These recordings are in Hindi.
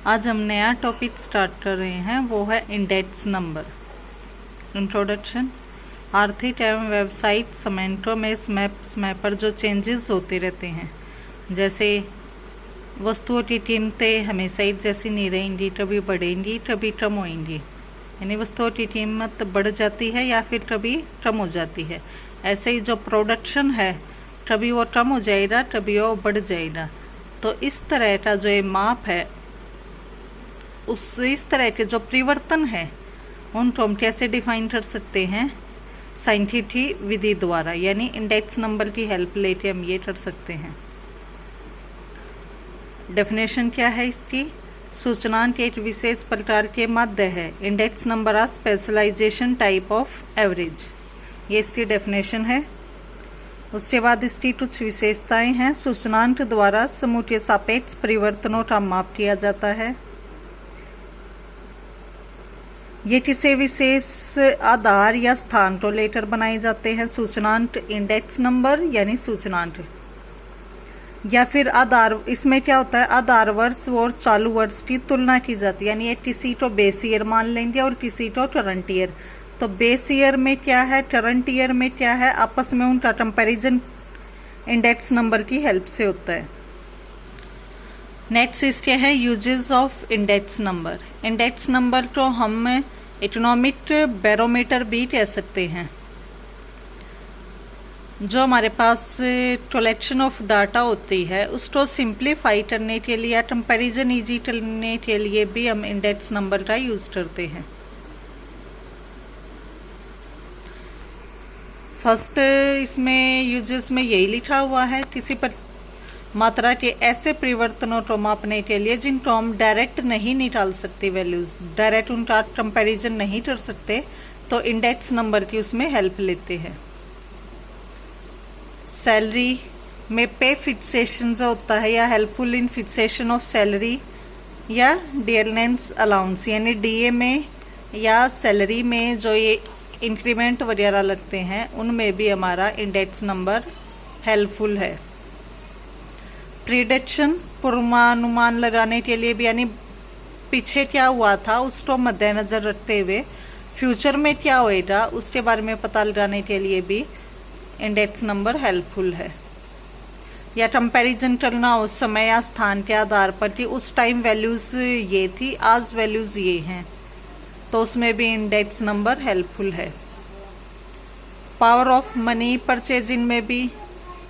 आज हम नया टॉपिक स्टार्ट कर रहे हैं, वो है इंडेक्स नंबर। इंट्रोडक्शन। आर्थिक एवं वेबसाइट समन्वय में समय पर जो चेंजेस होते रहते हैं, जैसे वस्तुओं की कीमतें हमेशा एक जैसी नहीं रहेंगी, कभी बढ़ेंगी कभी कम होंगी। यानी वस्तुओं की कीमत बढ़ जाती है या फिर कभी कम हो जाती है। ऐसे ही जो प्रोडक्शन है, कभी वो कम हो जाएगा कभी वो बढ़ जाएगा। तो इस तरह का जो ये माप है, इस तरह के जो परिवर्तन है उनको हम कैसे डिफाइन कर सकते हैं? साइंटिफिक विधि द्वारा, यानी इंडेक्स नंबर की हेल्प लेके हम ये कर सकते हैं। डेफिनेशन क्या है इसकी? सूचनांक एक विशेष प्रकार के माध्य है। Index number a specialisation type of average, ये इसकी डेफिनेशन है। उसके बाद इसकी कुछ विशेषताएं हैं। सूचनांक द्वारा समूह के सापेक्ष परिवर्तनों का माप किया जाता है। ये किसी विशेष आधार या स्थान को लेकर बनाए जाते हैं। सूचनांक इंडेक्स नंबर यानी सूचनांक, या फिर आधार, इसमें क्या होता है, आधार वर्ष और चालू वर्ष की तुलना की जाती है। यानी ये किसी को बेस ईयर मान लेंगे और किसी को करंट ईयर। तो बेस ईयर में क्या है, करंट ईयर में क्या है, आपस में उनका कंपैरिजन इंडेक्स नंबर की हेल्प से होता है। नेक्स्ट इसके है uses of index number. Index number को हम इकोनॉमिक बैरोमीटर भी कह सकते हैं। जो हमारे पास कलेक्शन ऑफ डाटा होती है उसको सिंप्लीफाई करने के लिए या कंपैरिजन इजी करने के लिए भी हम इंडेक्स नंबर का यूज करते हैं। फर्स्ट इसमें यूजेस में यही लिखा हुआ है, किसी पर मात्रा के ऐसे परिवर्तनों को मापने के लिए जिनको हम डायरेक्ट नहीं निकाल सकते, वैल्यूज डायरेक्ट उनका कंपैरिजन नहीं कर सकते, तो इंडेक्स नंबर की उसमें हेल्प लेते हैं। सैलरी में पे फिक्सेशन जो होता है या helpful in fixation of salary या डियरनेंस अलाउंस, यानी डीए में या सैलरी में जो ये इंक्रीमेंट वगैरह लगते हैं उनमें भी हमारा इंडेक्स नंबर हेल्पफुल है। प्रिडिक्शन, पूर्वानुमान लगाने के लिए भी, यानी पीछे क्या हुआ था उसको मद्देनजर रखते हुए फ्यूचर में क्या होएगा उसके बारे में पता लगाने के लिए भी इंडेक्स नंबर हेल्पफुल है। या कंपैरिजन करना उस समय या स्थान के आधार पर कि उस टाइम वैल्यूज ये थी, आज वैल्यूज ये हैं, तो उसमें भी इंडेक्स नंबर हेल्पफुल है। पावर ऑफ मनी परचेजिंग में भी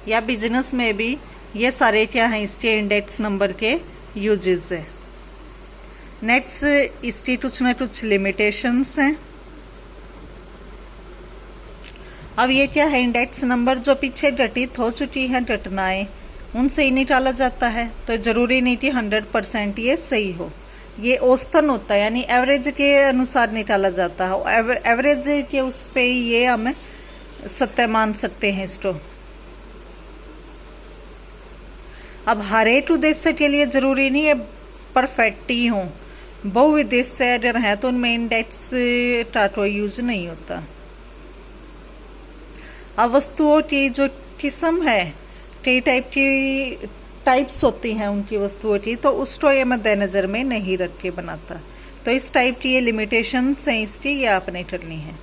या बिजनेस में भी ये सारे क्या हैं, इसके इंडेक्स नंबर के यूजेस है। नेक्स्ट इसकी कुछ न कुछ लिमिटेशंस हैं। अब ये क्या है, इंडेक्स नंबर जो पीछे घटित हो चुकी है घटनाएं उनसे ही निकाला जाता है। तो जरूरी नहीं कि 100% ये सही हो, ये औसतन होता है, यानी एवरेज के अनुसार निकाला जाता है। एवरेज के उस पे ये हम सत्य मान सकते हैं इसको। अब हर एक उद्देश्य के लिए जरूरी नहीं है परफेक्ट ही हो, बहुउद्देश्य अगर है तो उनमें इंडेक्स का कोई यूज नहीं होता। अब वस्तुओं की जो किस्म है, कई टाइप्स होती हैं उनकी वस्तुओं की, तो उसको ये मद्देनजर में नहीं रख के बनाता। तो इस टाइप की ये लिमिटेशंस हैं इसकी, ये आपने करनी है।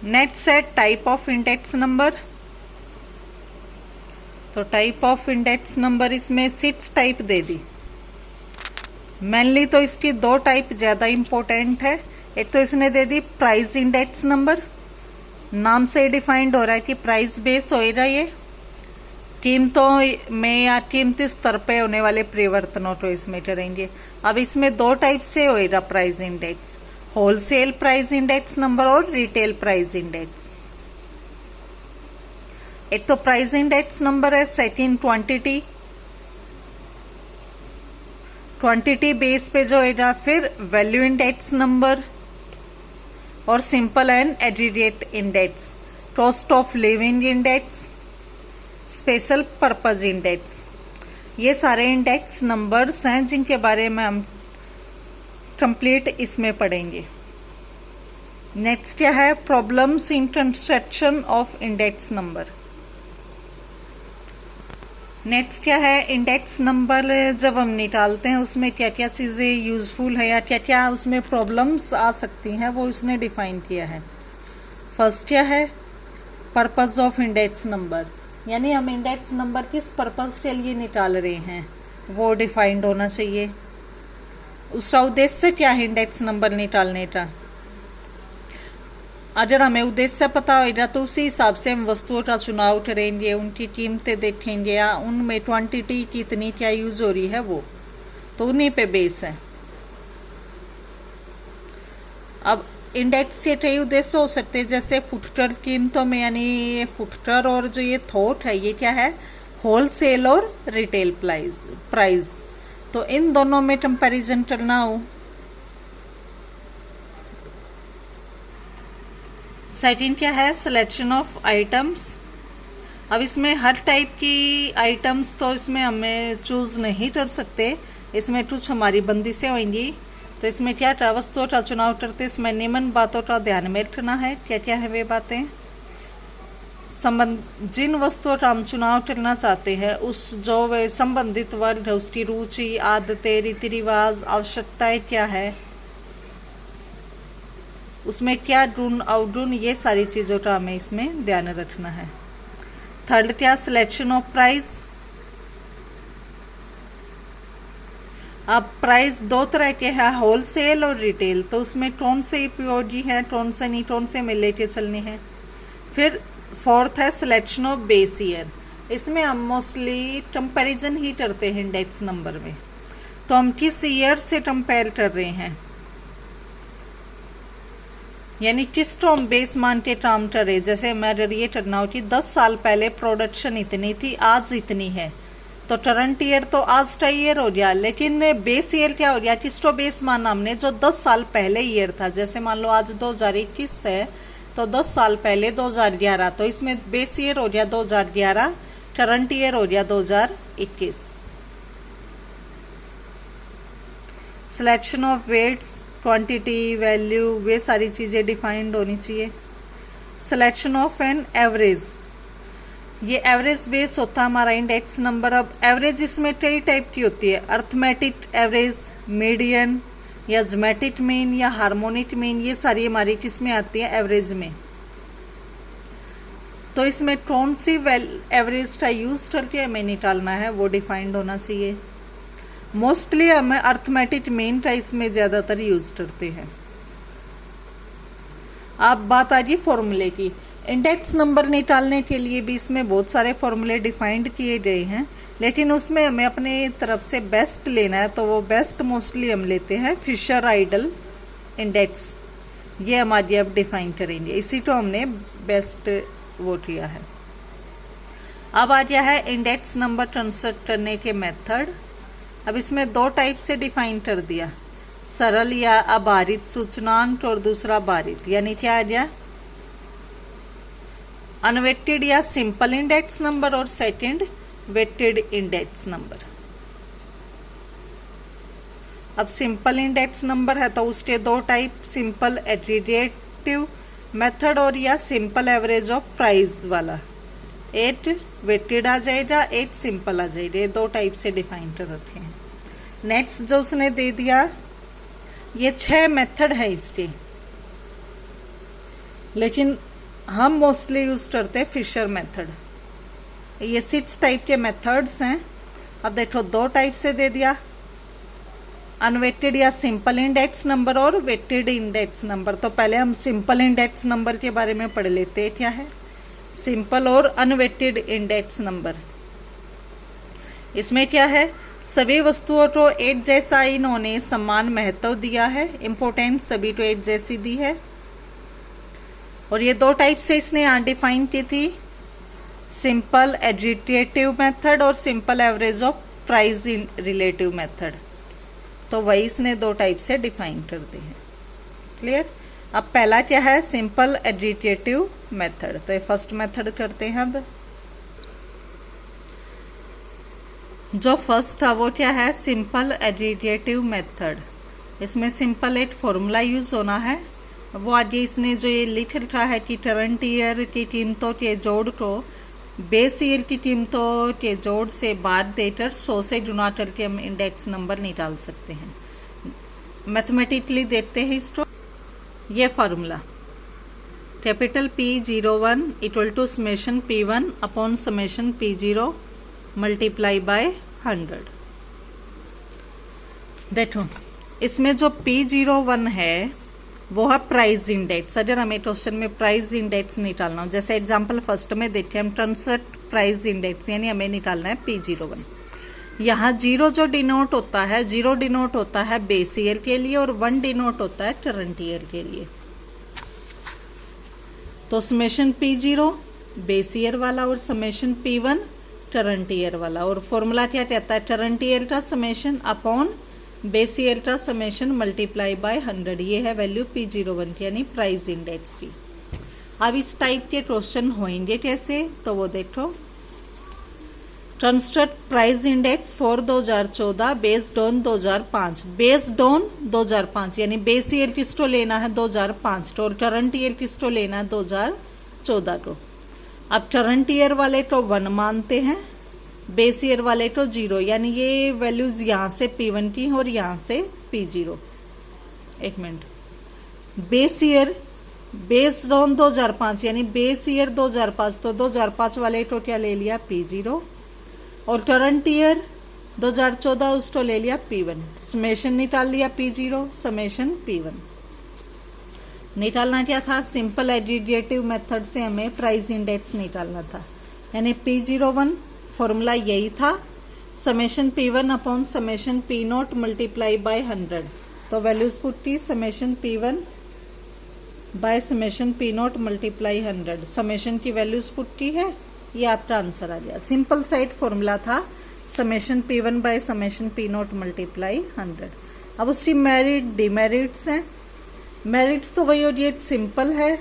नेक्स्ट है टाइप ऑफ इंडेक्स नंबर। तो टाइप ऑफ इंडेक्स नंबर इसमें 6 टाइप दे दी। मेनली तो इसकी 2 टाइप ज्यादा इंपॉर्टेंट है। एक तो इसने दे दी प्राइस इंडेक्स नंबर, नाम से डिफाइंड हो रहा है कि प्राइस बेस होएगा, ये कीमतों में या कीमती स्तर पे होने वाले परिवर्तनों को इसमें करेंगे। अब इसमें 2 टाइप से होएगा price index, wholesale price index number और रिटेल प्राइस इंडेक्स। एक तो प्राइस इंडेक्स नंबर है सेट इन क्वांटिटी बेस पे जो है, फिर वैल्यू इंडेक्स नंबर और simple and aggregate index, cost of living index, special purpose index. ये सारे इंडेक्स नंबर्स हैं जिनके बारे में हम कंप्लीट इसमें पढ़ेंगे। नेक्स्ट क्या है, problems in construction of index number. Next क्या है, इंडेक्स नंबर जब हम निकालते हैं उसमें क्या क्या चीज़ें यूजफुल है या क्या क्या उसमें प्रॉब्लम्स आ सकती हैं, वो उसने डिफाइन किया है। फर्स्ट क्या है, पर्पस ऑफ इंडेक्स नंबर, यानी हम इंडेक्स नंबर किस पर्पस के लिए निकाल रहे हैं वो डिफाइंड होना चाहिए। उसका उद्देश्य क्या है इंडेक्स नंबर निकालने का, अगर हमें उद्देश्य पता होगा तो उसी हिसाब से हम वस्तुओं का चुनाव करेंगे, उनकी कीमतें देखेंगे या उनमें क्वांटिटी कितनी क्या यूज हो रही है वो, तो उन्हीं पे बेस है। अब इंडेक्स के कई उद्देश्य हो सकते हैं, जैसे फुटकर कीमतों में, यानी फुटकर और जो ये थोक है ये क्या है, होलसेल और रिटेल प्राइस, तो इन दोनों में कंपैरिजन करना हो। सेकंड क्या है, सिलेक्शन ऑफ आइटम्स। अब इसमें हर टाइप की आइटम्स तो इसमें हमें चूज नहीं कर सकते, इसमें कुछ हमारी बंदिशें होंगी। तो इसमें क्या क्या वस्तुओं का चुनाव करते, इसमें निम्न बातों का ध्यान में रखना है। क्या क्या है वे बातें, जिन वस्तुओं का हम चुनाव करना चाहते हैं उस जो वे संबंधित वर्ग है उसकी रुचि, आदतें, रीति रिवाज, आवश्यकताएं क्या है, उसमें क्या गुण अवगुण, ये सारी चीजों का हमें इसमें ध्यान रखना है। थर्ड क्या, सिलेक्शन ऑफ प्राइस। अब प्राइस दो तरह के हैं, होलसेल और रिटेल, तो उसमें कौन से उपयोगी है कौन से नहीं, कौन से में लेके चलने हैं। फिर फोर्थ है सिलेक्शन ऑफ बेस ईयर, इसमें हम मोस्टली कंपैरिजन ही करते हैं इंडेक्स नंबर में, तो हम किस ईयर से कंपेयर कर रहे हैं, यानी किस को हम बेस मान के काम करे। जैसे मैं अगर ये करना हो कि 10 साल पहले प्रोडक्शन इतनी थी आज इतनी है, तो करंट ईयर तो आज का ईयर हो गया, लेकिन बेस ईयर क्या हो गया, किसको बेस माना हमने, जो 10 साल पहले ईयर था। जैसे मान लो आज 2021 है तो 10 साल पहले 2011, तो इसमें बेस ईयर हो गया 2011, करंट ईयर हो गया 2021। Selection of weights, quantity, value, वे सारी चीजें डिफाइंड होनी चाहिए। सिलेक्शन ऑफ एन एवरेज, ये एवरेज बेस होता है हमारा इंडेक्स नंबर। अब एवरेज इसमें कई टाइप की होती है, अर्थमेटिक एवरेज, मीडियन या ज्योमेट्रिक मीन या हार्मोनिक मीन, ये सारी हमारी किसमें आती है, एवरेज में। तो इसमें कौन सी एवरेज का यूज करके हमें निकालना है वो डिफाइंड होना चाहिए। मोस्टली हमें अर्थमेटिक मीन का इसमें ज्यादातर यूज करते हैं। अब बात आ गई फॉर्मूले की। इंडेक्स नंबर निकालने के लिए भी इसमें बहुत सारे फॉर्मूले डिफाइंड किए गए हैं, लेकिन उसमें हमें अपने तरफ से बेस्ट लेना है, तो वो बेस्ट मोस्टली हम लेते हैं फिशर आइडल इंडेक्स, ये हमारी अब डिफाइन करेंगे, इसी को हमने बेस्ट वो किया है। अब आ गया है इंडेक्स नंबर कंस्ट्रक्ट करने के मेथड। अब इसमें दो टाइप से डिफाइन कर दिया, सरल या अबारित सूचनांक और दूसरा बारित, यानी क्या आ गया, अनवेटेड या सिंपल इंडेक्स नंबर और सेकंड वेटेड इंडेक्स नंबर। अब सिंपल इंडेक्स नंबर है तो उसके दो टाइप, सिंपल एग्रीगेटिव मेथड और या सिंपल एवरेज ऑफ प्राइस वाला। 8 वेटेड आ जाएगा, 8 सिंपल आ जाएगा, ये दो टाइप से डिफाइन कर रखे हैं। नेक्स्ट जो उसने दे दिया, ये 6 मेथड है इसके, लेकिन हम मोस्टली यूज करते हैं फिशर मेथड। ये 6 टाइप के मेथड्स हैं। अब देखो दो टाइप से दे दिया, अनवेटेड या सिंपल इंडेक्स नंबर और वेटेड इंडेक्स नंबर। तो पहले हम सिंपल इंडेक्स नंबर के बारे में पढ़ लेते हैं, क्या है सिंपल और अनवेटेड इंडेक्स नंबर। इसमें क्या है, सभी वस्तुओं को एक जैसा इन्होंने समान महत्व दिया है, इंपोर्टेंस सभी को एक जैसी दी है। और ये दो टाइप से इसने यहाँ डिफाइन की थी, सिंपल एग्रीगेटिव मेथड और simple average of price in relative method. तो वही इसने दो टाइप से डिफाइन कर दी है। क्लियर। अब पहला क्या है, सिंपल एग्रीगेटिव मेथड। तो ये फर्स्ट मेथड करते हैं। अब जो फर्स्ट था वो क्या है, सिंपल एग्रीगेटिव मेथड। इसमें सिंपल एक फॉर्मूला यूज होना है। वो आगे इसने जो ये लिख रखा है कि करंट ईयर की कीमतों के जोड़ को बेस ईयर की कीमतों के जोड़ से बाद देकर 100 से गुणा करके हम इंडेक्स नंबर निकाल सकते हैं। मैथमेटिकली देखते हैं इसको। ये formula capital P01 equal to summation P1 upon summation P0 multiply by 100। देखो इसमें जो P01 है वो है प्राइस इंडेक्स। अगर हमें क्वेश्चन में प्राइस इंडेक्स निकालना हो, जैसे एग्जांपल फर्स्ट में देखिए हम ट्रांसफर प्राइस इंडेक्स यानी हमें निकालना है P01। यहाँ 0 जो डिनोट होता है, 0 डिनोट होता है बेस ईयर के लिए और 1 डिनोट होता है करंट ईयर के लिए। तो समेशन P0 बेस ईयर वाला और समेशन P1 करंट ईयर वाला। और फॉर्मूला क्या कहता है, करंट ईयर का समेशन अपॉन बेस ईयर का समेशन मल्टीप्लाई बाय 100। ये है वैल्यू P01 की यानी प्राइस इंडेक्स की। अब इस टाइप के क्वेश्चन होंगे कैसे, तो वो देखो। Construct price index for 2014 based on 2005। Based on 2005 यानी बेस ईयर किसको लेना है 2005 को और करंट ईयर किसको लेना है 2014 को। अब करंट ईयर वाले को 1 मानते हैं, बेस ईयर वाले को 0, यानी ये वैल्यूज यहाँ से P1 की और यहाँ से P0। एक minute, base year based on 2005 यानी बेस ईयर 2005, तो 2005 वाले को क्या ले लिया P0 और करंट ईयर 2014 उसको ले लिया P1। समेशन निकाल लिया P0 समेशन P1। निकालना क्या था, सिंपल एग्रीगेटिव मेथड से हमें प्राइस इंडेक्स निकालना था, यानी P01 फॉर्मूला यही था, summation P1 upon summation P0 multiply by 100। तो वैल्यूज पुट की summation P1 by summation P0 multiply 100। Summation की वैल्यूज पुट की है, ये आपका आंसर आ गया। सिंपल साइड फॉर्मूला था summation P1 by summation P0 multiply 100। अब उसकी मेरिट डिमेरिट्स हैं। मेरिट्स तो वही होती है, सिंपल है,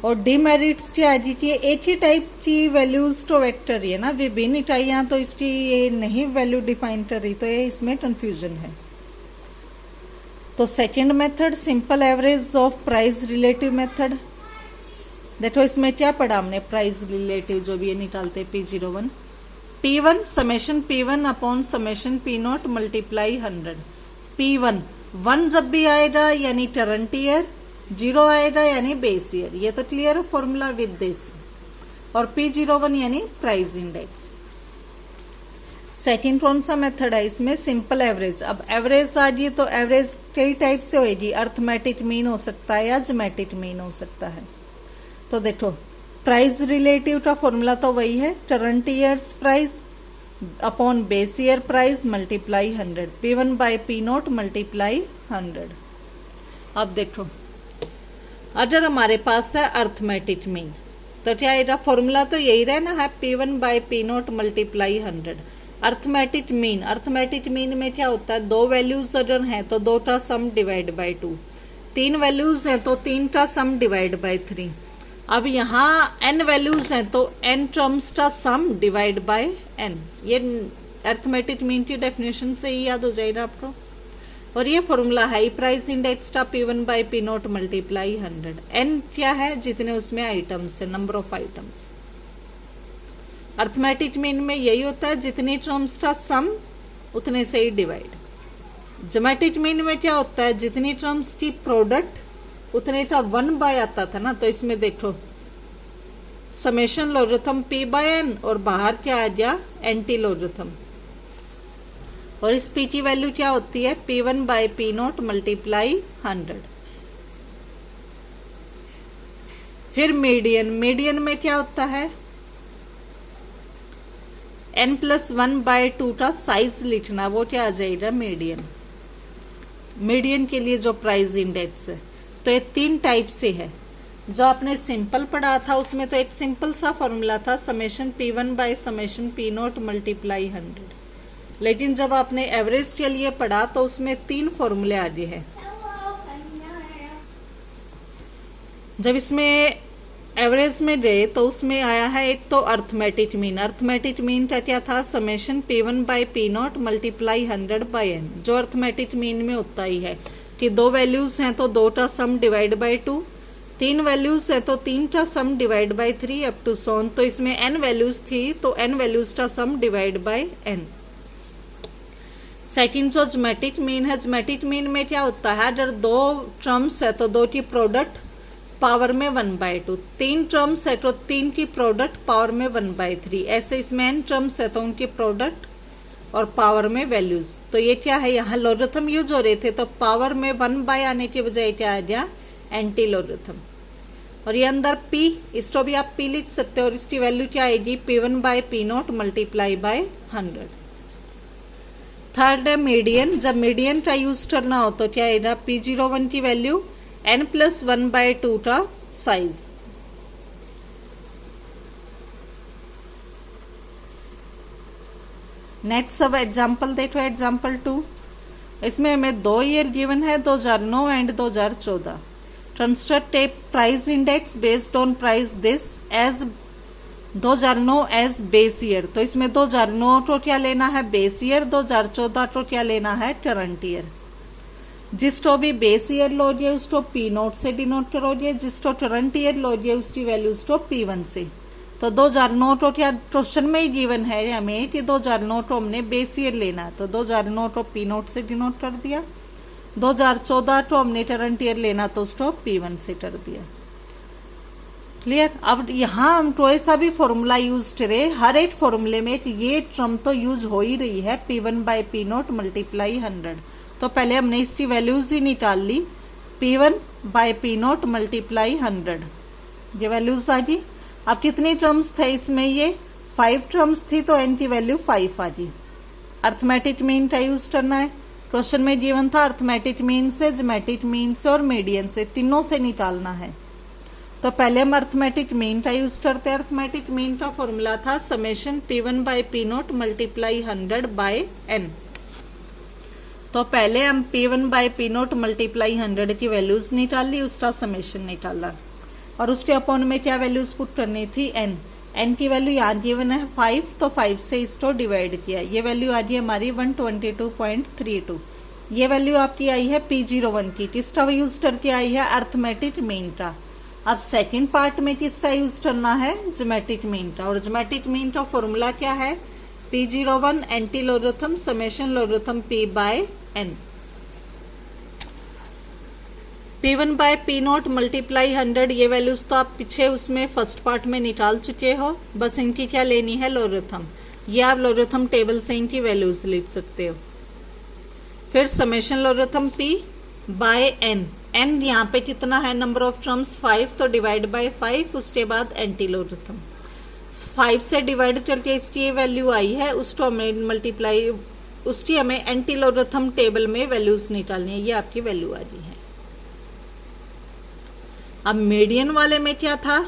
और डिमेरिट्स क्या है कि एक ही टाइप की वैल्यूज तो वेक्टर है ना, विभिन्न इकाइयां, तो इसकी ये नहीं वैल्यू डिफाइन कर रही, तो ये इसमें कंफ्यूजन है। तो second method simple average of price relative method. देखो इसमें क्या पढ़ा हमने, प्राइस रिलेटिव जो भी ये निकालते P01 P1 summation P1 upon summation P0 multiply 100। P1 1 जब भी आएगा यानी करंट ईयर, 0 आएगा यानी बेस ईयर। ये तो क्लियर फॉर्मूला विद दिस। और P01 यानी प्राइस इंडेक्स। सेकंड कौन सा मेथड है इसमें, सिंपल एवरेज। अब एवरेज आ गई तो एवरेज कई टाइप से होगी, अर्थमेटिक मीन हो सकता है या ज्योमेट्रिक मीन हो सकता है। तो देखो प्राइस रिलेटिव का फॉर्मूला तो वही है, current years price upon base year price multiply 100। P1 by P0 multiply 100। अब देखो अगर हमारे पास है अर्थमेटिक मीन तो क्या आएगा, फॉर्मूला तो यही रहना है P1 by P0 multiply 100। Arithmetic mean में क्या होता है, 2 वैल्यूज अगर हैं तो 2 का सम डिवाइड बाय 2, 3 वैल्यूज हैं तो 3 का सम डिवाइड बाय 3। अब यहाँ n वैल्यूज हैं तो n टर्म्स का सम डिवाइड बाय n। ये अर्थमेटिक मीन की डेफिनेशन से ही याद हो जाएगा आपको। और ये फॉर्मूला है प्राइस इंडेक्स का P1 by P0 multiply 100। n क्या है, जितने उसमें आइटम्स है, number of items. Arithmetic mean में यही होता है, जितनी टर्म्स का सम उतने से ही डिवाइड। ज्योमेट्रिक मीन में क्या होता है, जितनी टर्म्स की प्रोडक्ट उतने का 1 बाय आता था ना, तो इसमें देखो summation logarithm P by n और बाहर क्या आ गया, एंटी लॉगरिथम। और इस P की वैल्यू क्या होती है, P1 बाय P0 मल्टीप्लाई 100। फिर मीडियन में क्या होता है, n+1 बाय 2 का साइज लिखना, वो क्या आ जाएगा मीडियन के लिए जो प्राइस इंडेक्स है। तो ये 3 टाइप से है। जो आपने सिंपल पढ़ा था उसमें तो एक सिंपल सा फॉर्मूला था summation P1 by summation P0 multiply 100। लेकिन जब आपने एवरेज के लिए पढ़ा तो उसमें 3 फॉर्मूले आ गए हैं। जब इसमें एवरेज में गए तो उसमें आया है एक तो अर्थमेटिक मीन का क्या था, summation P1 by P0 multiply 100 by n। जो अर्थमेटिक मीन में होता ही है कि 2 वैल्यूज हैं तो 2 का सम डिवाइड बाय 2, 3 वैल्यूज है तो 3 का सम डिवाइड बाय 3 अप टू सोन। तो इसमें n वैल्यूज थी तो n वैल्यूज का सम डिवाइड बाय n। सेकंड जो ज्योमेट्रिक मीन है, ज्योमेट्रिक मीन में क्या होता है, अगर 2 टर्म्स है तो 2 की प्रोडक्ट पावर में 1/2, 3 टर्म्स है तो 3 की प्रोडक्ट पावर में 1/3, ऐसे इसमें n टर्म्स है तो उनकी प्रोडक्ट और पावर में वैल्यूज। तो ये क्या है, यहाँ लॉगरिथम यूज हो रहे थे तो पावर में 1 आने की बजाय क्या आ गया, एंटी लॉगरिथम। और ये अंदर p, इसको भी आप p लिख सकते हो और इसकी वैल्यू क्या आएगी, P1/P0 मल्टीप्लाई बाय 100। थर्ड है मीडियन। जब मीडियन का यूज करना हो तो क्या आएगा, P01 की वैल्यू n+1/2 का साइज। नेक्स्ट सब एग्जाम्पल देखो, एग्जाम्पल 2। इसमें हमें 2 ईयर गिवन है, 2009 and 2014। Construct a price index based on price this as 2009 as base year. तो इसमें 2009 को क्या लेना है, बेस ईयर, 2014 को क्या लेना है, करंट ईयर। जिसको भी बेस ईयर लोगे उसको P0 से डिनोट करोगे, जिसको करंट ईयर लोगे उसकी वैल्यू उसको P1 से। तो 2009 को क्या क्वेश्चन में ही गिवन है हमें कि 2009 को हमने बेस ईयर लेना है, तो 2009 को P0 से डिनोट कर दिया। 2014 को हमने करंट ईयर लेना तो उसको P1 से कर दिया। क्लियर। अब यहाँ हम कोई सा भी फॉर्मूला यूज करें, हर एक फॉर्मूले में ये टर्म तो यूज हो ही रही है, P1/P0 मल्टीप्लाई 100। तो पहले हमने इसकी वैल्यूज ही निकाल ली, P1/P0 मल्टीप्लाई 100, ये वैल्यूज आ गई। अब कितनी टर्म्स थे इसमें, ये 5 टर्म्स थी तो n की वैल्यू 5 आ गई। अर्थमेटिक मीन का यूज करना है, क्वेश्चन में गिवन था अर्थमेटिक मीन से, ज्योमेट्रिक मीन से और मीडियन से, तीनों से निकालना है। तो पहले हम अर्थमेटिक मीन का यूज करते हैं। अर्थमेटिक मीन का फॉर्मूला था summation P1/P0 multiply 100 by n। तो पहले हम P1/P0 मल्टीप्लाई 100 की वैल्यूज निकाल ली, उसका समेशन निकाला और उसके अपॉन में क्या वैल्यूज पुट करनी थी, n की वैल्यू यहाँ गिवन है 5, तो 5 से इसको डिवाइड किया, ये वैल्यू आ गई हमारी 122.32। ये वैल्यू आपकी आई है P01 की, किसका यूज करके आई है, अर्थमेटिक मीन का। अब सेकंड पार्ट में किसका यूज करना है, ज्योमेट्रिक मीन का। और ज्योमेट्रिक मीन का फॉर्मूला क्या है, P01 anti logarithm summation logarithm P/n। P1/P0 multiply 100, ये वैल्यूज तो आप पीछे उसमें फर्स्ट पार्ट में निकाल चुके हो, बस इनकी क्या लेनी है, लॉगरिथम। ये आप लॉगरिथम टेबल से इनकी वैल्यूज लिख सकते हो। फिर समेशन लॉगरिथम P/n, n यहाँ पे कितना है, नंबर ऑफ टर्म्स 5, तो डिवाइड बाय 5, उसके बाद एंटी लॉगरिथम 5 से डिवाइड करके इसकी ये वैल्यू आई है, उसको हमें मल्टीप्लाई, उसकी हमें एंटी लॉगरिथम टेबल में वैल्यूज निकालनी है, ये आपकी वैल्यू आ गई है। अब मीडियन वाले में क्या था,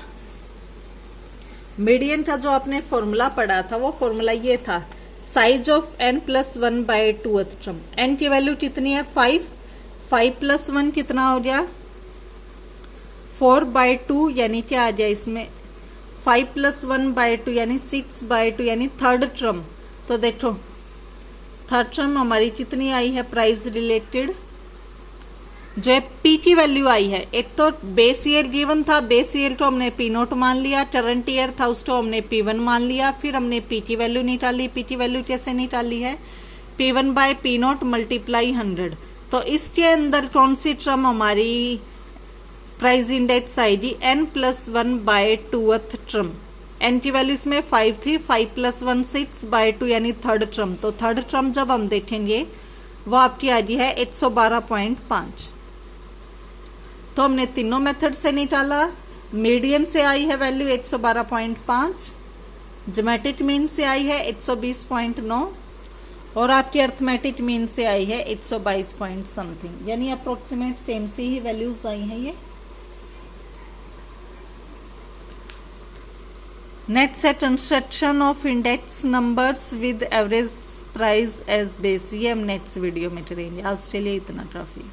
मीडियन का जो आपने फॉर्मूला पढ़ा था वो फॉर्मूला ये था, size of n+1/2 term. n की वैल्यू कितनी है, 5, 5+1 कितना हो गया, 4/2, यानी क्या आ गया इसमें 5+1/2 यानी 6/2 यानी थर्ड टर्म। तो देखो थर्ड टर्म हमारी कितनी आई है, प्राइस रिलेटेड जो है P की वैल्यू आई है। एक तो बेस ईयर गिवन था, बेस ईयर को हमने P0 मान लिया, करंट ईयर था उसको हमने P1 मान लिया, फिर हमने P की वैल्यू निकाली। P की वैल्यू कैसे निकाली है, P1/P0 मल्टीप्लाई 100। तो इसके अंदर कौन सी टर्म हमारी प्राइस इंडेक्स आएगी, n+1/2 टर्म। n की वैल्यू इसमें 5 थी, 5+1 6/2 यानी थर्ड टर्म। तो थर्ड टर्म जब हम देखेंगे वो आपकी आ गई है 112.5। तो हमने तीनों मेथड से निकाला, मीडियन से आई है वैल्यू 112.5, ज्योमेट्रिक मीन से आई है 120.9 और आपकी अर्थमेटिक मीन से आई है 122 पॉइंट समथिंग, यानी अप्रोक्सीमेट सेम से ही वैल्यूज आई हैं ये। नेक्स्ट है construction of index numbers with average price as base, ये हम नेक्स्ट वीडियो में करेंगे। आज के लिए इतना काफी।